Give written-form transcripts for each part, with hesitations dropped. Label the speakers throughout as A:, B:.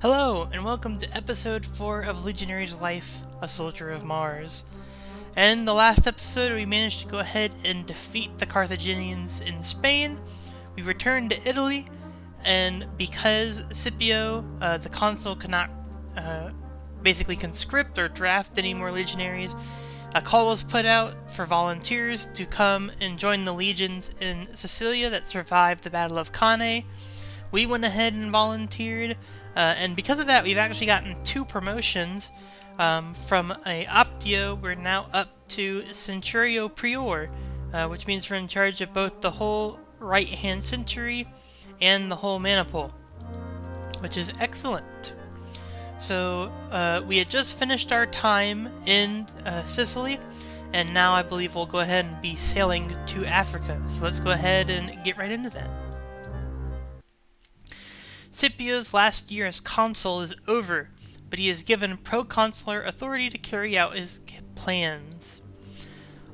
A: Hello, and welcome to episode 4 of Legionary's Life, a Soldier of Mars. In the last episode, we managed to go ahead and defeat the Carthaginians in Spain. We returned to Italy, and because Scipio, the consul, could not basically conscript or draft any more legionaries, a call was put out for volunteers to come and join the legions in Sicilia that survived the Battle of Cannae. We went ahead and volunteered, and because of that, we've actually gotten 2 promotions. From a Optio, we're now up to Centurio Prior, which means we're in charge of both the whole right-hand century and the whole maniple, which is excellent. So we had just finished our time in Sicily, and now I believe we'll go ahead and be sailing to Africa. So let's go ahead and get right into that. Scipio's last year as consul is over, but he is given proconsular authority to carry out his plans.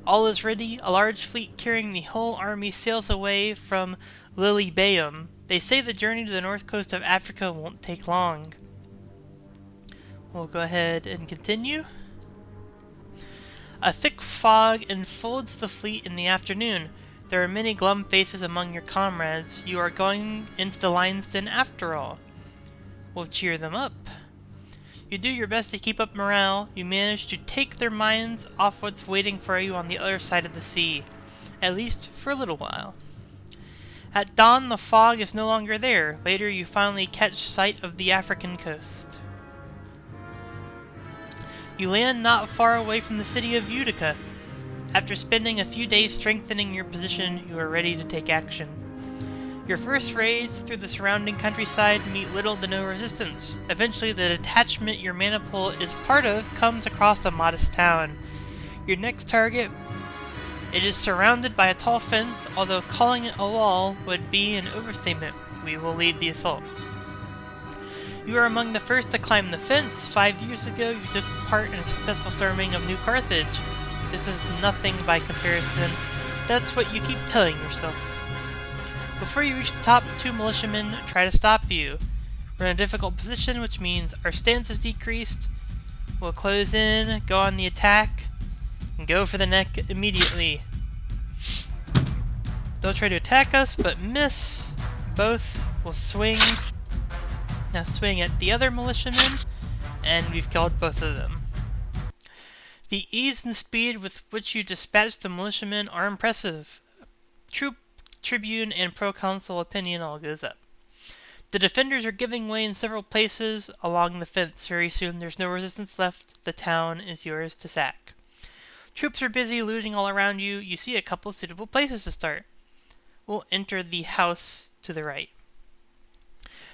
A: All is ready. A large fleet carrying the whole army sails away from Lilybaeum. They say the journey to the north coast of Africa won't take long. We'll go ahead and continue. A thick fog enfolds the fleet in the afternoon. There are many glum faces among your comrades. You are going into the lion's den after all. We'll cheer them up. You do your best to keep up morale. You manage to take their minds off what's waiting for you on the other side of the sea, at least for a little while. At dawn, the fog is no longer there. Later, you finally catch sight of the African coast. You land not far away from the city of Utica. After spending a few days strengthening your position, you are ready to take action. Your first raids through the surrounding countryside meet little to no resistance. Eventually, the detachment your maniple is part of comes across a modest town. Your next target, it is surrounded by a tall fence, although calling it a wall would be an overstatement. We will lead the assault. You are among the first to climb the fence. 5 years ago, you took part in a successful storming of New Carthage. This is nothing by comparison. That's what you keep telling yourself. Before you reach the top, 2 militiamen try to stop you. We're in a difficult position, which means our stance is decreased. We'll close in, go on the attack, and go for the neck immediately. They'll try to attack us, but miss. Both will swing. Now swing at the other militiamen, and we've killed both of them. The ease and speed with which you dispatch the militiamen are impressive. Troop, tribune, and proconsul opinion all goes up. The defenders are giving way in several places along the fence. Very soon there's no resistance left. The town is yours to sack. Troops are busy looting all around you. You see a couple suitable places to start. We'll enter the house to the right.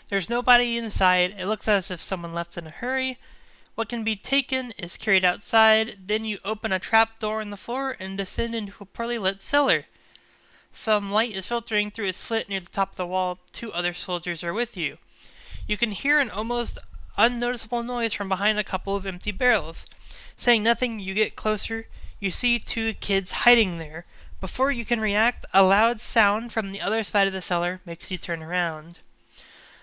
A: There's nobody inside. It looks as if someone left in a hurry. What can be taken is carried outside. Then you open a trap door in the floor and descend into a poorly lit cellar. Some light is filtering through a slit near the top of the wall. 2 other soldiers are with you. You can hear an almost unnoticeable noise from behind a couple of empty barrels. Saying nothing, you get closer. You see 2 kids hiding there. Before you can react, a loud sound from the other side of the cellar makes you turn around.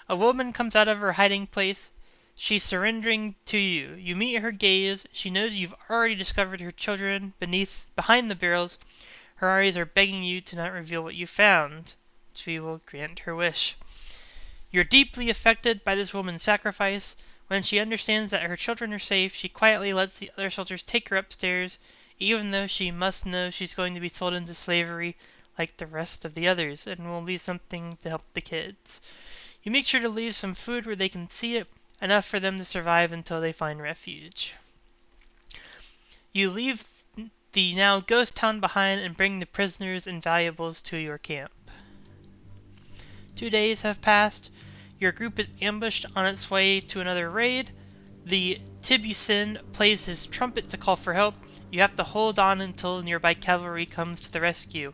A: A woman comes out of her hiding place. She's surrendering to you. You meet her gaze. She knows you've already discovered her children behind the barrels. Her eyes are begging you to not reveal what you found. She will grant her wish. You're deeply affected by this woman's sacrifice. When she understands that her children are safe, she quietly lets the other soldiers take her upstairs, even though she must know she's going to be sold into slavery like the rest of the others, and will leave something to help the kids. You make sure to leave some food where they can see it, enough for them to survive until they find refuge. You leave the now ghost town behind and bring the prisoners and valuables to your camp. 2 days have passed. Your group is ambushed on its way to another raid. The Tibucin plays his trumpet to call for help. You have to hold on until nearby cavalry comes to the rescue.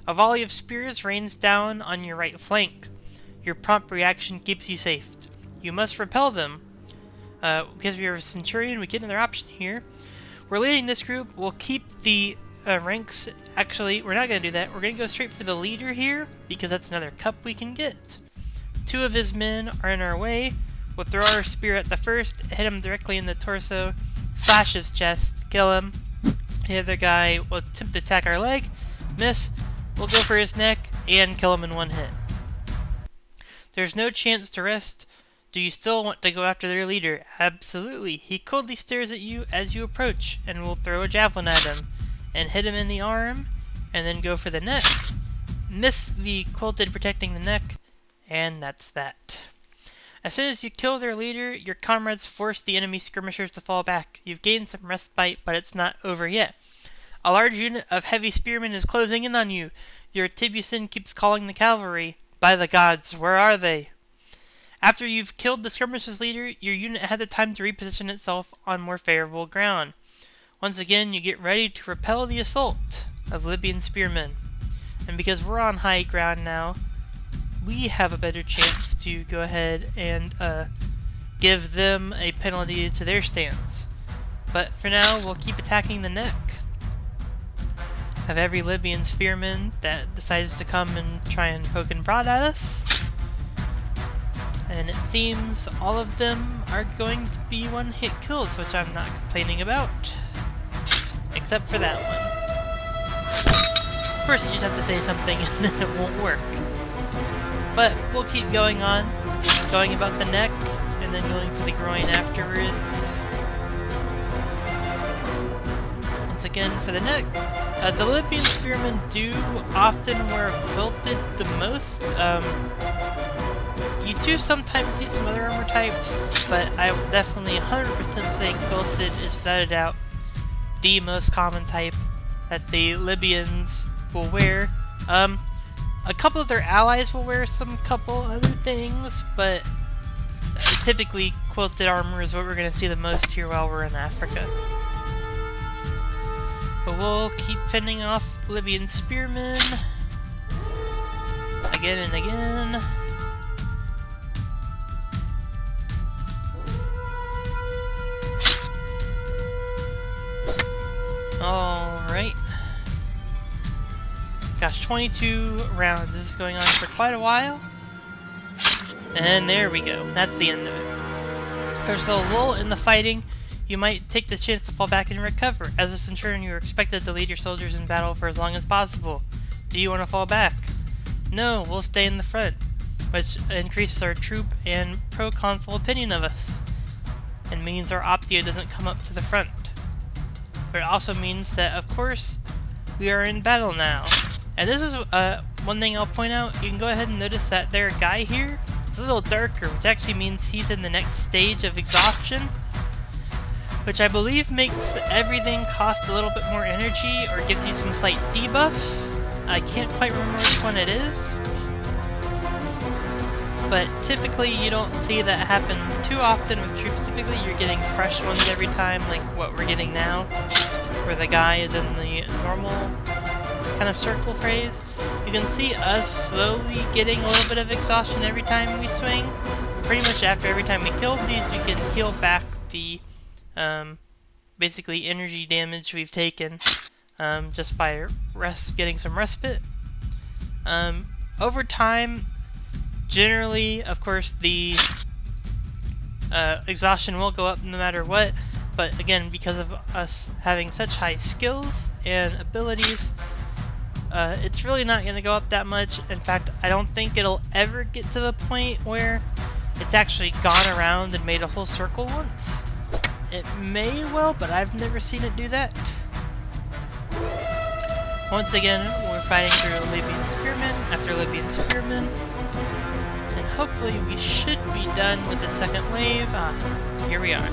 A: A volley of spears rains down on your right flank. Your prompt reaction keeps you safe. You must repel them. Because we are a centurion, we get another option here. We're leading this group. We'll keep the ranks. Actually, we're not going to do that. We're going to go straight for the leader here, because that's another cup we can get. 2 of his men are in our way. We'll throw our spear at the first, hit him directly in the torso, slash his chest, kill him. The other guy will attempt to attack our leg, miss, we'll go for his neck, and kill him in one hit. There's no chance to rest. Do you still want to go after their leader? Absolutely. He coldly stares at you as you approach, and will throw a javelin at him, and hit him in the arm, and then go for the neck. Miss the quilted protecting the neck, and that's that. As soon as you kill their leader, your comrades force the enemy skirmishers to fall back. You've gained some respite, but it's not over yet. A large unit of heavy spearmen is closing in on you. Your Tibuson keeps calling the cavalry. By the gods, where are they? After you've killed the skirmishers' leader, your unit had the time to reposition itself on more favorable ground. Once again, you get ready to repel the assault of Libyan spearmen. And because we're on high ground now, we have a better chance to go ahead and give them a penalty to their stance. But for now, we'll keep attacking the neck of every Libyan spearman that decides to come and try and poke and prod at us. And it seems all of them are going to be one-hit kills, which I'm not complaining about. Except for that one. Of course, you just have to say something and then it won't work. But we'll keep going on, going about the neck, and then going for the groin afterwards. Once again, for the neck, the Libyan spearmen do often wear quilted the most. You do sometimes see some other armor types, but I would definitely 100% say quilted is without a doubt the most common type that the Libyans will wear. A couple of their allies will wear some couple other things, but typically quilted armor is what we're going to see the most here while we're in Africa. But we'll keep fending off Libyan spearmen again and again. Alright. Gosh, 22 rounds. This is going on for quite a while. And there we go. That's the end of it. There's a lull in the fighting. You might take the chance to fall back and recover. As a centurion, you are expected to lead your soldiers in battle for as long as possible. Do you want to fall back? No, we'll stay in the front, which increases our troop and proconsul opinion of us, and means our Optia doesn't come up to the front. But it also means that, of course, we are in battle now. And this is one thing I'll point out. You can go ahead and notice that their guy here is a little darker, which actually means he's in the next stage of exhaustion, which I believe makes everything cost a little bit more energy or gives you some slight debuffs. I can't quite remember which one it is, but typically you don't see that happen too often with troops. Typically you're getting fresh ones every time, like what we're getting now, where the guy is in the normal kind of circle phase. You can see us slowly getting a little bit of exhaustion every time we swing. Pretty much after every time we kill these, you can heal back the basically energy damage we've taken just by getting some respite. Over time, generally, of course, the exhaustion will go up no matter what, but again, because of us having such high skills and abilities, it's really not going to go up that much. In fact, I don't think it'll ever get to the point where it's actually gone around and made a whole circle once. It may well, but I've never seen it do that. Once again, we're fighting through Libyan spearmen after Libyan spearmen, and hopefully we should be done with the second wave. Here we are.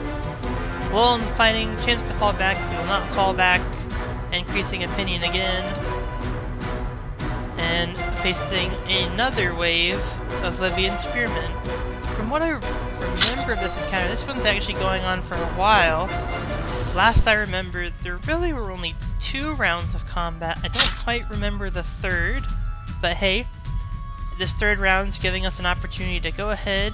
A: Lull in the fighting, chance to fall back. We will not fall back, increasing opinion again, and facing another wave of Libyan spearmen. From what I remember of this encounter, this one's actually going on for a while. Last I remember, there really were only 2 rounds of combat. I don't quite remember the third, but hey, this third round's giving us an opportunity to go ahead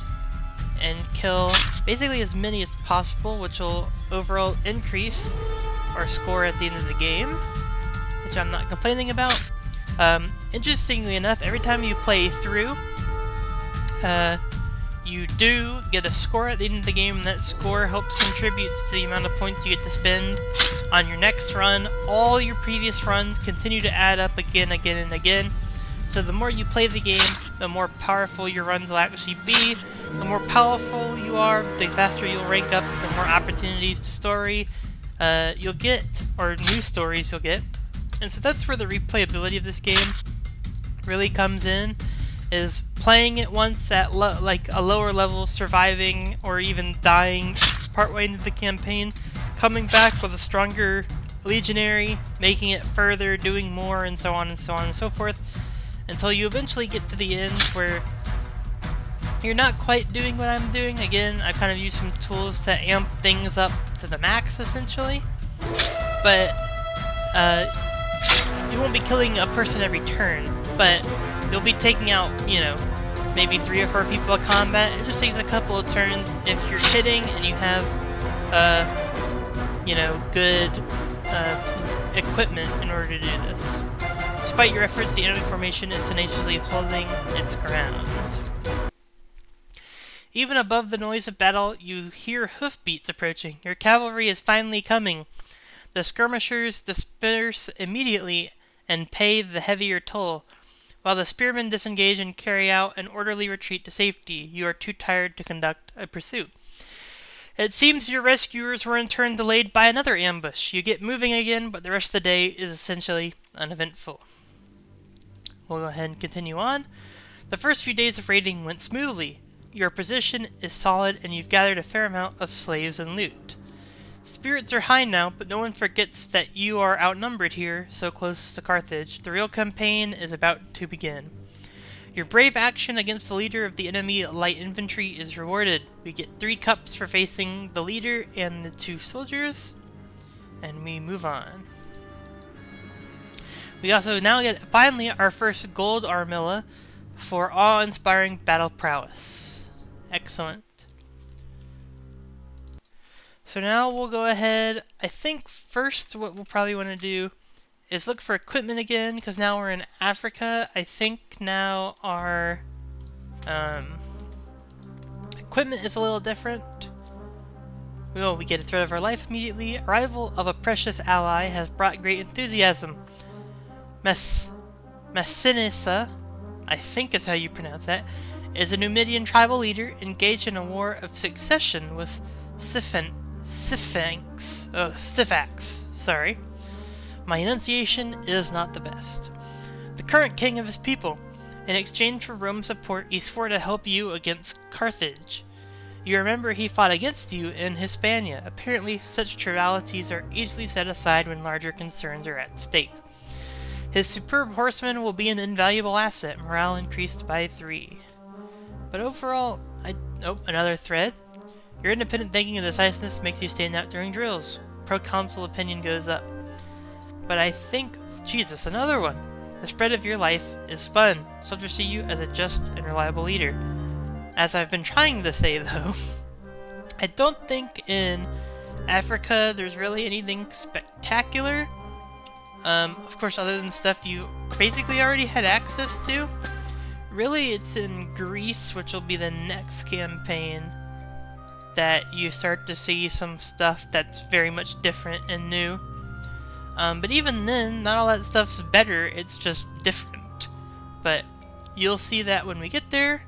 A: and kill basically as many as possible, which will overall increase our score at the end of the game, which I'm not complaining about. Interestingly enough, every time you play through, you do get a score at the end of the game, and that score helps contribute to the amount of points you get to spend on your next run. All your previous runs continue to add up again, and again. So the more you play the game, the more powerful your runs will actually be. The more powerful you are, the faster you'll rank up, the more opportunities to story you'll get, or new stories you'll get. And so that's where the replayability of this game really comes in, is playing it once at like a lower level, surviving or even dying partway into the campaign, coming back with a stronger Legionary, making it further, doing more, and so on and so on and so forth, until you eventually get to the end where you're not quite doing what I'm doing. Again, I kind of use some tools to amp things up to the max, essentially. But you won't be killing a person every turn, but you'll be taking out, you know, maybe 3 or 4 people a combat. It just takes a couple of turns if you're hitting and you have, you know, good equipment in order to do this. Despite your efforts, the enemy formation is tenaciously holding its ground. Even above the noise of battle, you hear hoofbeats approaching. Your cavalry is finally coming. The skirmishers disperse immediately and pay the heavier toll, while the spearmen disengage and carry out an orderly retreat to safety. You are too tired to conduct a pursuit. It seems your rescuers were in turn delayed by another ambush. You get moving again, but the rest of the day is essentially uneventful. We'll go ahead and continue on. The first few days of raiding went smoothly. Your position is solid and you've gathered a fair amount of slaves and loot. Spirits are high now, but no one forgets that you are outnumbered here, so close to Carthage. The real campaign is about to begin. Your brave action against the leader of the enemy light infantry is rewarded. We get 3 cups for facing the leader and the 2 soldiers, and we move on. We also now get finally our first gold armilla for awe-inspiring battle prowess. Excellent. So now we'll go ahead. I think first what we'll probably want to do is look for equipment again, because now we're in Africa. I think now our equipment is a little different. We get a threat of our life immediately. Arrival of a precious ally has brought great enthusiasm. Massinissa, I think is how you pronounce that, is a Numidian tribal leader engaged in a war of succession with Syphax. Sorry. My enunciation is not the best. The current king of his people. In exchange for Rome's support, he swore to help you against Carthage. You remember he fought against you in Hispania. Apparently, such trivialities are easily set aside when larger concerns are at stake. His superb horsemen will be an invaluable asset, morale increased by 3. But overall, another thread. Your independent thinking and decisiveness makes you stand out during drills. Proconsul opinion goes up. But I think, Jesus, another one. The spread of your life is fun. Soldiers see you as a just and reliable leader. As I've been trying to say though, I don't think in Africa there's really anything spectacular. Of course, other than stuff you basically already had access to. Really, it's in Greece, which will be the next campaign, that you start to see some stuff that's very much different and new. But even then, not all that stuff's better, it's just different. But you'll see that when we get there.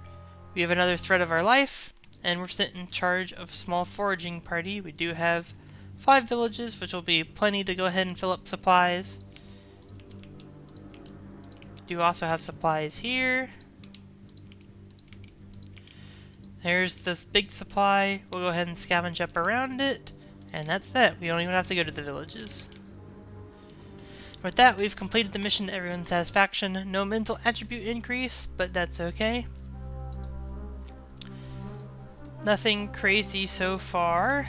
A: We have another threat of our life, and we're sent in charge of a small foraging party. We do have 5 villages, which will be plenty to go ahead and fill up supplies. We do also have supplies here. There's this big supply. We'll go ahead and scavenge up around it, and that's that. We don't even have to go to the villages. With that, we've completed the mission to everyone's satisfaction. No mental attribute increase, but that's okay. Nothing crazy so far.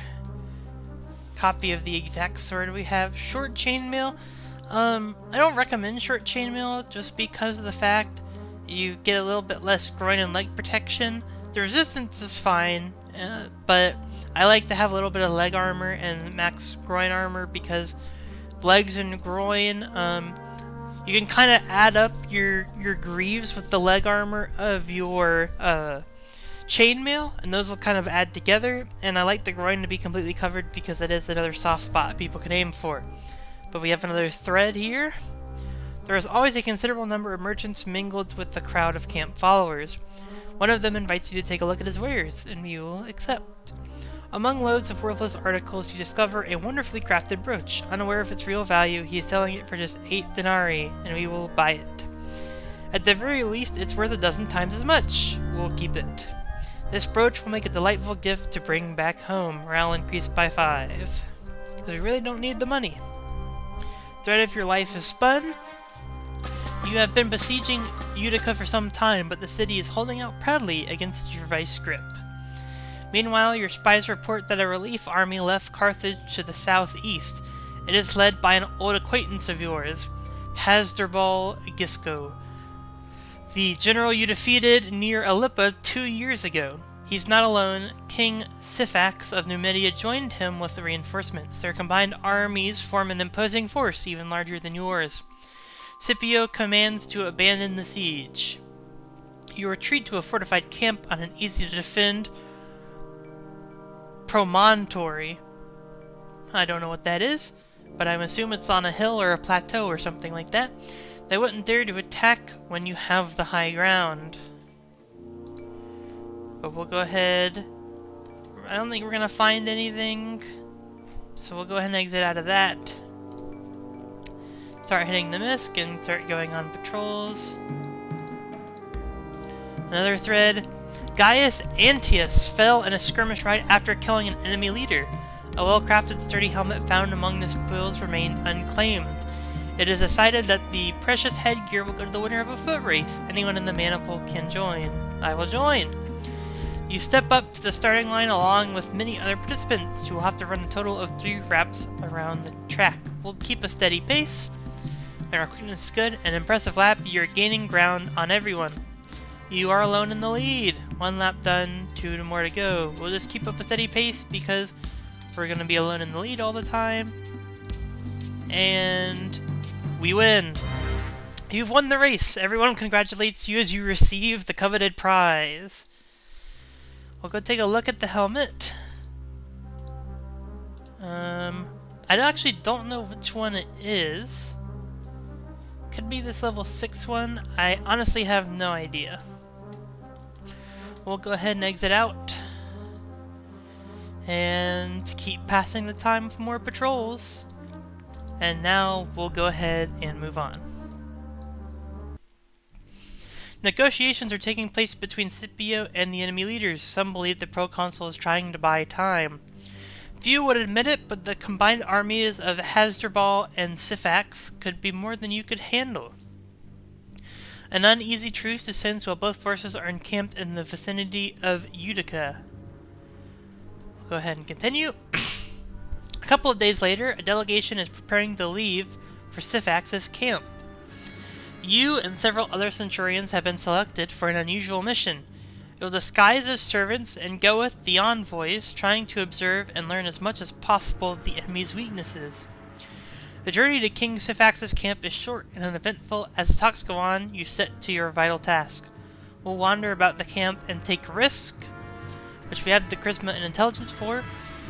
A: Copy of the exact sword we have. Short chainmail. I don't recommend short chainmail just because of the fact you get a little bit less groin and leg protection. The resistance is fine, but I like to have a little bit of leg armor and max groin armor, because legs and groin, you can kind of add up your greaves with the leg armor of your chainmail, and those will kind of add together, and I like the groin to be completely covered because that is another soft spot people can aim for. But we have another thread here. There is always a considerable number of merchants mingled with the crowd of camp followers. One of them invites you to take a look at his wares, and you will accept. Among loads of worthless articles, you discover a wonderfully crafted brooch. Unaware of its real value, he is selling it for just 8 denarii, and we will buy it. At the very least, it's worth a dozen times as much. We'll keep it. This brooch will make a delightful gift to bring back home. Morale increased by 5. Because we really don't need the money. Thread of your life is spun. You have been besieging Utica for some time, but the city is holding out proudly against your vice grip. Meanwhile, your spies report that a relief army left Carthage to the southeast. It is led by an old acquaintance of yours, Hasdrubal Gisco, the general you defeated near Alyppa 2 years ago. He's not alone. King Syphax of Numidia joined him with the reinforcements. Their combined armies form an imposing force, even larger than yours. Scipio commands to abandon the siege. You retreat to a fortified camp on an easy-to-defend promontory. I don't know what that is, but I assume it's on a hill or a plateau or something like that. They wouldn't dare to attack when you have the high ground. But we'll go ahead. I don't think we're gonna find anything, so we'll go ahead and exit out of that. Start hitting the misc and start going on patrols. Another thread. Gaius Antius fell in a skirmish right after killing an enemy leader. A well-crafted sturdy helmet found among the spoils remained unclaimed. It is decided that the precious headgear will go to the winner of a foot race. Anyone in the maniple can join. I will join. You step up to the starting line along with many other participants. You will have to run a total of 3 laps around the track. We'll keep a steady pace. And our quickness is good. An impressive lap. You're gaining ground on everyone. You are alone in the lead. 1 lap done, 2 more to go. We'll just keep up a steady pace because we're going to be alone in the lead all the time. And we win. You've won the race. Everyone congratulates you as you receive the coveted prize. We'll go take a look at the helmet. I actually don't know which one it is. Could be this level 6 one. I honestly have no idea. We'll go ahead and exit out. And keep passing the time with more patrols. And now we'll go ahead and move on. Negotiations are taking place between Scipio and the enemy leaders. Some believe the proconsul is trying to buy time. Few would admit it, but the combined armies of Hasdrubal and Syphax could be more than you could handle. An uneasy truce descends while both forces are encamped in the vicinity of Utica. We'll go ahead and continue. A couple of days later, a delegation is preparing to leave for Syphax's camp. You and several other centurions have been selected for an unusual mission. You'll disguise as servants and go with the envoys, trying to observe and learn as much as possible of the enemy's weaknesses. The journey to King Syphax's camp is short and uneventful. As the talks go on, you set to your vital task. We'll wander about the camp and take risk, which we have the charisma and intelligence for.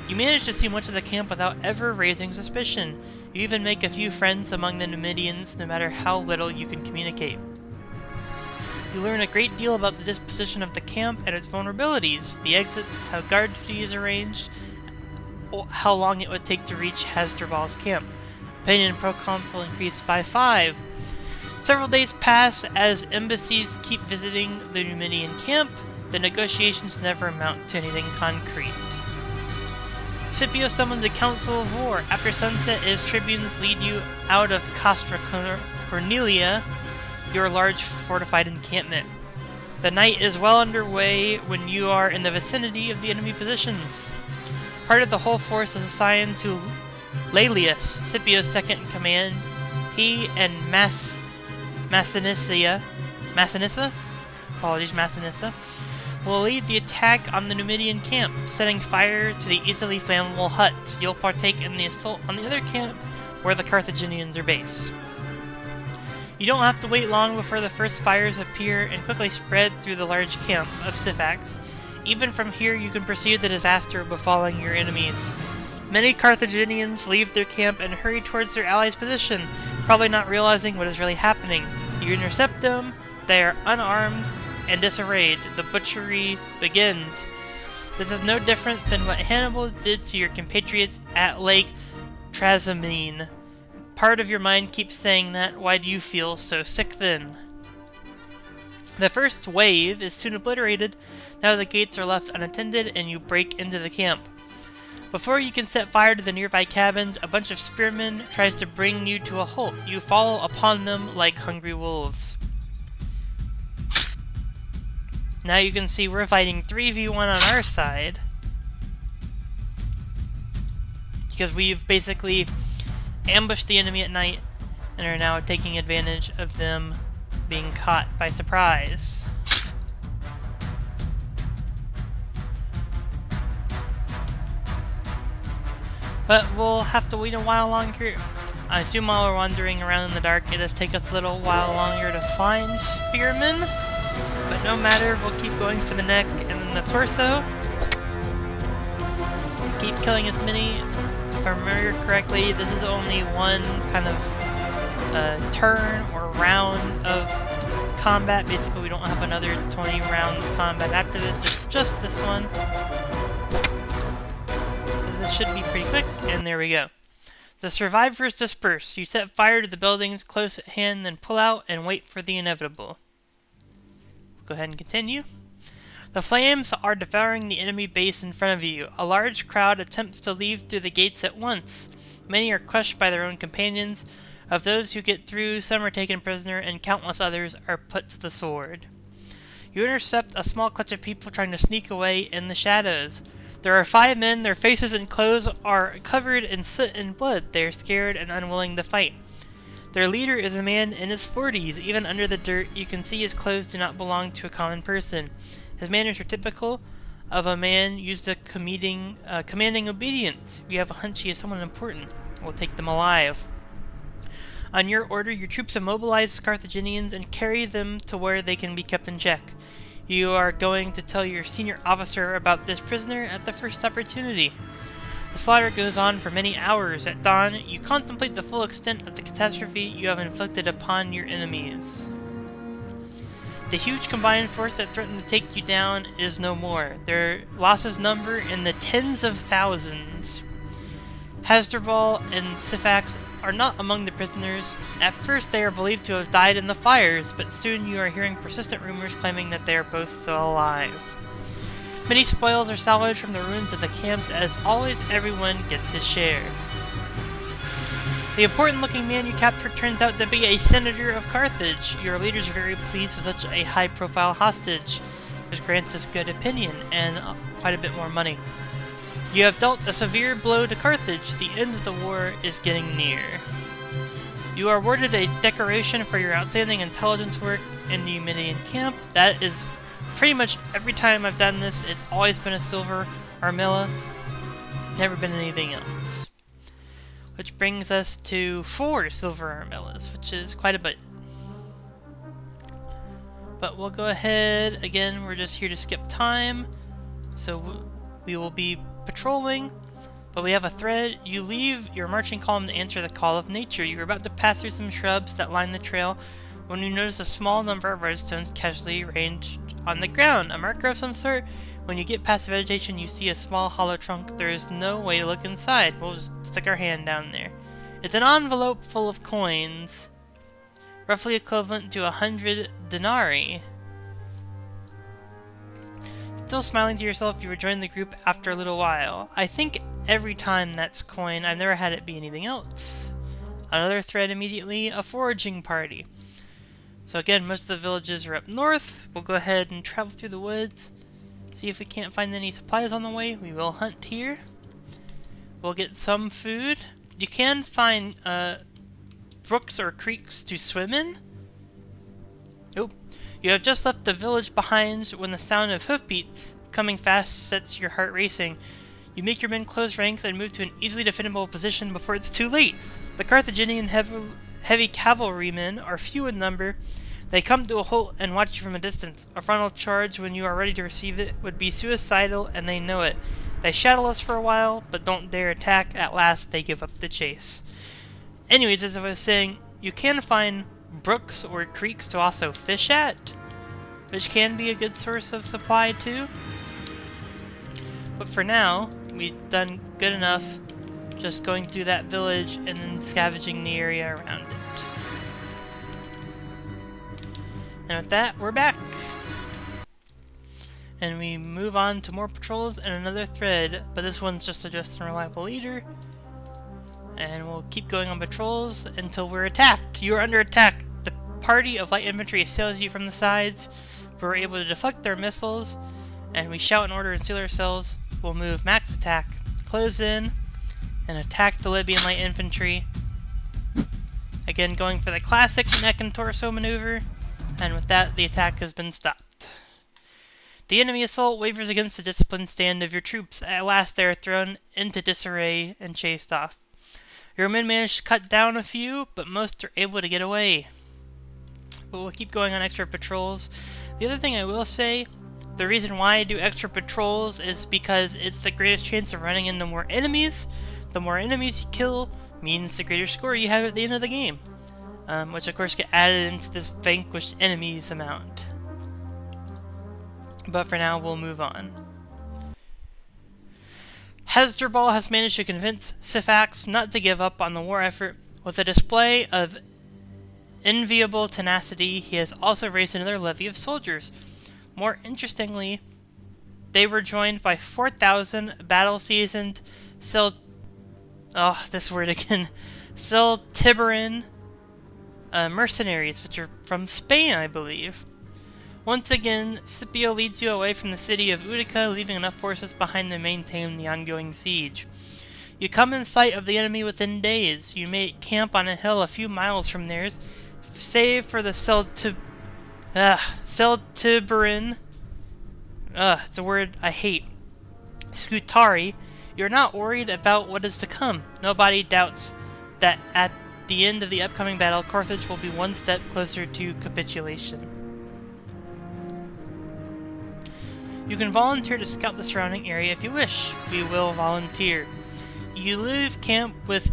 A: You manage to see much of the camp without ever raising suspicion. You even make a few friends among the Numidians, no matter how little you can communicate. You learn a great deal about the disposition of the camp and its vulnerabilities, the exits, how guard duty is arranged, how long it would take to reach Hasdrubal's camp. Opinion proconsul increased by 5. Several days pass as embassies keep visiting the Numidian camp. The negotiations never amount to anything concrete. Scipio summons a council of war. After sunset, his tribunes lead you out of Castra Cornelia, your large fortified encampment. The night is well underway when you are in the vicinity of the enemy positions. Part of the whole force is assigned to Laelius, Scipio's second in command. He and Massinissa will lead the attack on the Numidian camp, setting fire to the easily flammable huts. You'll partake in the assault on the other camp where the Carthaginians are based. You don't have to wait long before the first fires appear and quickly spread through the large camp of Syphax. Even from here you can perceive the disaster befalling your enemies. Many Carthaginians leave their camp and hurry towards their allies' position, probably not realizing what is really happening. You intercept them, they are unarmed and disarrayed. The butchery begins. This is no different than what Hannibal did to your compatriots at Lake Trasimene. Part of your mind keeps saying that. Why do you feel so sick then? The first wave is soon obliterated. Now the gates are left unattended and you break into the camp. Before you can set fire to the nearby cabins, a bunch of spearmen tries to bring you to a halt. You follow upon them like hungry wolves. Now you can see we're fighting 3v1 on our side, because we've basically ambushed the enemy at night and are now taking advantage of them being caught by surprise. But we'll have to wait a while longer. I assume while we're wandering around in the dark, it does take us a little while longer to find spearmen. But no matter, we'll keep going for the neck and the torso. Keep killing as many. If I remember correctly, this is only one kind of turn or round of combat. Basically, we don't have another 20 rounds combat after this. It's just this one. So this should be pretty quick, and there we go. The survivors disperse. You set fire to the buildings close at hand, then pull out and wait for the inevitable. Go ahead and continue. The flames are devouring the enemy base in front of you. A large crowd attempts to leave through the gates at once. Many are crushed by their own companions. Of those who get through, some are taken prisoner, and countless others are put to the sword. You intercept a small clutch of people trying to sneak away in the shadows. There are 5 men. Their faces and clothes are covered in soot and blood. They are scared and unwilling to fight. Their leader is a man in his 40s. Even under the dirt, you can see his clothes do not belong to a common person. His manners are typical of a man used to commanding obedience. We have a hunch he is someone important. We'll take them alive. On your order, your troops have mobilized Carthaginians and carry them to where they can be kept in check. You are going to tell your senior officer about this prisoner at the first opportunity. The slaughter goes on for many hours. At dawn, you contemplate the full extent of the catastrophe you have inflicted upon your enemies. The huge combined force that threatened to take you down is no more. Their losses number in the tens of thousands. Hasdrubal and Syphax are not among the prisoners. At first they are believed to have died in the fires, but soon you are hearing persistent rumors claiming that they are both still alive. Many spoils are salvaged from the ruins of the camps. As always, everyone gets his share. The important-looking man you captured turns out to be a senator of Carthage. Your leaders are very pleased with such a high-profile hostage, which grants us good opinion and quite a bit more money. You have dealt a severe blow to Carthage. The end of the war is getting near. You are awarded a decoration for your outstanding intelligence work in the Numidian camp. That is pretty much every time I've done this, it's always been a silver armilla. Never been anything else. Which brings us to 4 silver armillas, which is quite a bit. But we'll go ahead, again, we're just here to skip time. So we will be patrolling, but we have a thread. You leave your marching column to answer the call of nature. You're about to pass through some shrubs that line the trail when you notice a small number of redstones casually arranged on the ground. A marker of some sort. When you get past the vegetation, you see a small hollow trunk. There is no way to look inside. We'll just stick our hand down there. It's an envelope full of coins, roughly equivalent to 100 denarii. Still smiling to yourself, you rejoin the group after a little while. I think every time that's coin, I've never had it be anything else. Another thread immediately, a foraging party. So again, most of the villages are up north. We'll go ahead and travel through the woods. See if we can't find any supplies on the way. We will hunt here. We'll get some food. You can find brooks or creeks to swim in. Oh, you have just left the village behind when the sound of hoofbeats coming fast sets your heart racing. You make your men close ranks and move to an easily defendable position before it's too late. The Carthaginian heavy cavalrymen are few in number. They come to a halt and watch you from a distance. A frontal charge when you are ready to receive it would be suicidal, and they know it. They shadow us for a while, but don't dare attack. At last, they give up the chase. Anyways, as I was saying, you can find brooks or creeks to also fish at, which can be a good source of supply too. But for now, we've done good enough just going through that village and then scavenging the area around it. And with that, we're back. And we move on to more patrols and another thread, but this one's just a just and reliable leader. And we'll keep going on patrols until we're attacked. You are under attack. The party of light infantry assails you from the sides. We're able to deflect their missiles, and we shout in order and seal ourselves. We'll move max attack, close in, and attack the Libyan light infantry. Again, going for the classic neck and torso maneuver, and with that, the attack has been stopped. The enemy assault wavers against the disciplined stand of your troops. At last, they are thrown into disarray and chased off. Your men manage to cut down a few, but most are able to get away. But we'll keep going on extra patrols. The other thing I will say, the reason why I do extra patrols is because it's the greatest chance of running into more enemies. The more enemies you kill means the greater score you have at the end of the game. Which of course get added into this vanquished enemies amount. But for now, we'll move on. Hasdrubal has managed to convince Syphax not to give up on the war effort. With a display of enviable tenacity, he has also raised another levy of soldiers. More interestingly, they were joined by 4,000 battle-seasoned Celtiberan mercenaries, which are from Spain, I believe. Once again, Scipio leads you away from the city of Utica, leaving enough forces behind to maintain the ongoing siege. You come in sight of the enemy within days. You make camp on a hill a few miles from theirs, save for the Celtiberan, it's a word I hate, Scutari. You're not worried about what is to come. Nobody doubts that at the end of the upcoming battle, Carthage will be one step closer to capitulation. You can volunteer to scout the surrounding area if you wish. We will volunteer. You leave camp with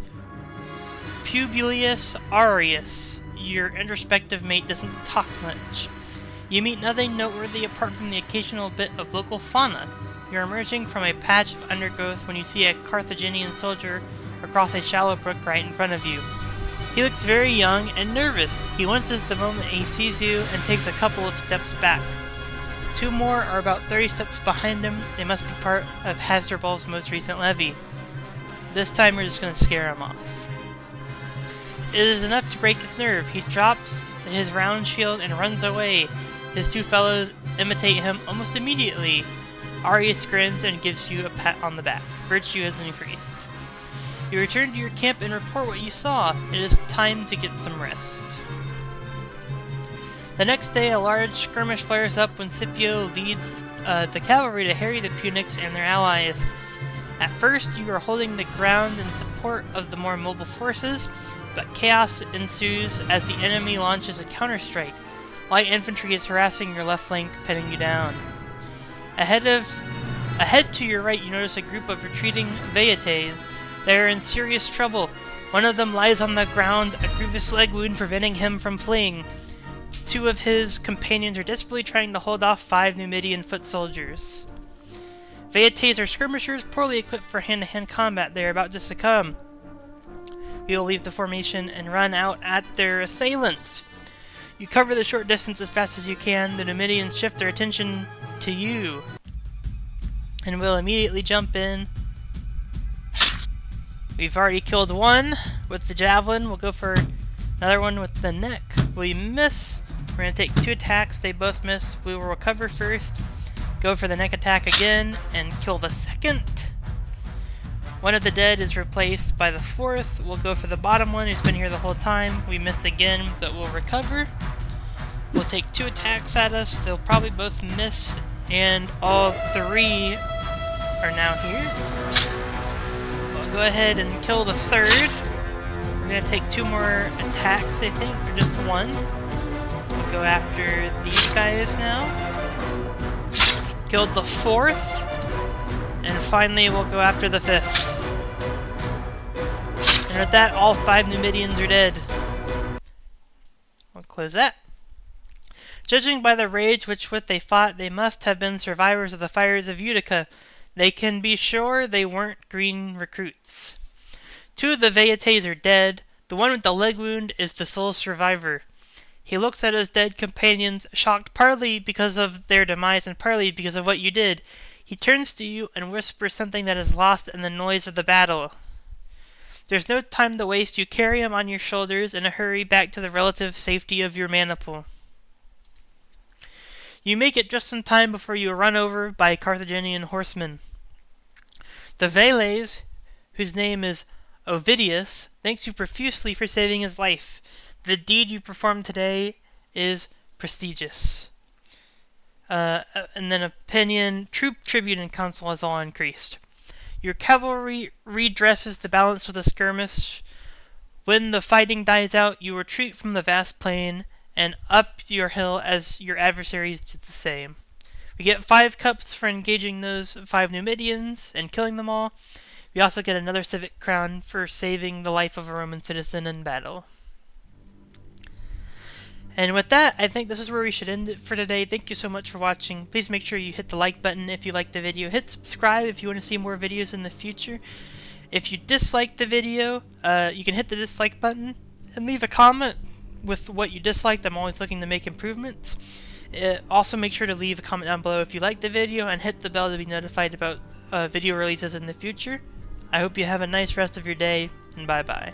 A: Publius Arius. Your introspective mate doesn't talk much. You meet nothing noteworthy apart from the occasional bit of local fauna. You're emerging from a patch of undergrowth when you see a Carthaginian soldier across a shallow brook right in front of you. He looks very young and nervous. He winces the moment he sees you and takes a couple of steps back. Two more are about 30 steps behind him. They must be part of Hasdrubal's most recent levy. This time we're just going to scare him off. It is enough to break his nerve. He drops his round shield and runs away. His two fellows imitate him almost immediately. Arius grins and gives you a pat on the back. Virtue has increased. You return to your camp and report what you saw. It is time to get some rest. The next day, a large skirmish flares up when Scipio leads the cavalry to harry the Punics and their allies. At first, you are holding the ground in support of the more mobile forces, but chaos ensues as the enemy launches a counterstrike. Light infantry is harassing your left flank, pinning you down. Ahead to your right, you notice a group of retreating Veetes. They are in serious trouble. One of them lies on the ground, a grievous leg wound preventing him from fleeing. Two of his companions are desperately trying to hold off 5 Numidian foot soldiers. Veetes are skirmishers, poorly equipped for hand-to-hand combat. They are about to succumb. We will leave the formation and run out at their assailants. You cover the short distance as fast as you can. The Numidians shift their attention to you and will immediately jump in. We've already killed one with the javelin. We'll go for another one with the neck. We miss. We're going to take 2 attacks. They both miss. We will recover first, go for the neck attack again, and kill the second. One of the dead is replaced by the 4th. We'll go for the bottom one who's been here the whole time. We miss again, but we'll recover. We'll take 2 attacks at us. They'll probably both miss, and all 3 are now here. We'll go ahead and kill the 3rd. We're going to take 2 more attacks, I think, or just 1. We'll we'll go after these guys now. Killed the 4th. And finally we'll go after the 5th. And with that, all 5 Numidians are dead. We'll close that. Judging by the rage which they fought, they must have been survivors of the fires of Utica. They can be sure they weren't green recruits. 2 of the Veyates are dead. The one with the leg wound is the sole survivor. He looks at his dead companions, shocked partly because of their demise and partly because of what you did. He turns to you and whispers something that is lost in the noise of the battle. There's no time to waste. You carry him on your shoulders in a hurry back to the relative safety of your maniple. You make it just in time before you are run over by Carthaginian horsemen. The Veles, whose name is Ovidius, thanks you profusely for saving his life. The deed you performed today is prestigious. And then opinion, troop, tribute, and council has all increased. Your cavalry redresses the balance of the skirmish. When the fighting dies out, you retreat from the vast plain and up your hill as your adversaries did the same. We get 5 cups for engaging those 5 Numidians and killing them all. We also get another civic crown for saving the life of a Roman citizen in battle. And with that, I think this is where we should end it for today. Thank you so much for watching. Please make sure you hit the like button if you liked the video. Hit subscribe if you want to see more videos in the future. If you disliked the video, you can hit the dislike button and leave a comment with what you disliked. I'm always looking to make improvements. Also make sure to leave a comment down below if you liked the video and hit the bell to be notified about video releases in the future. I hope you have a nice rest of your day, and bye bye.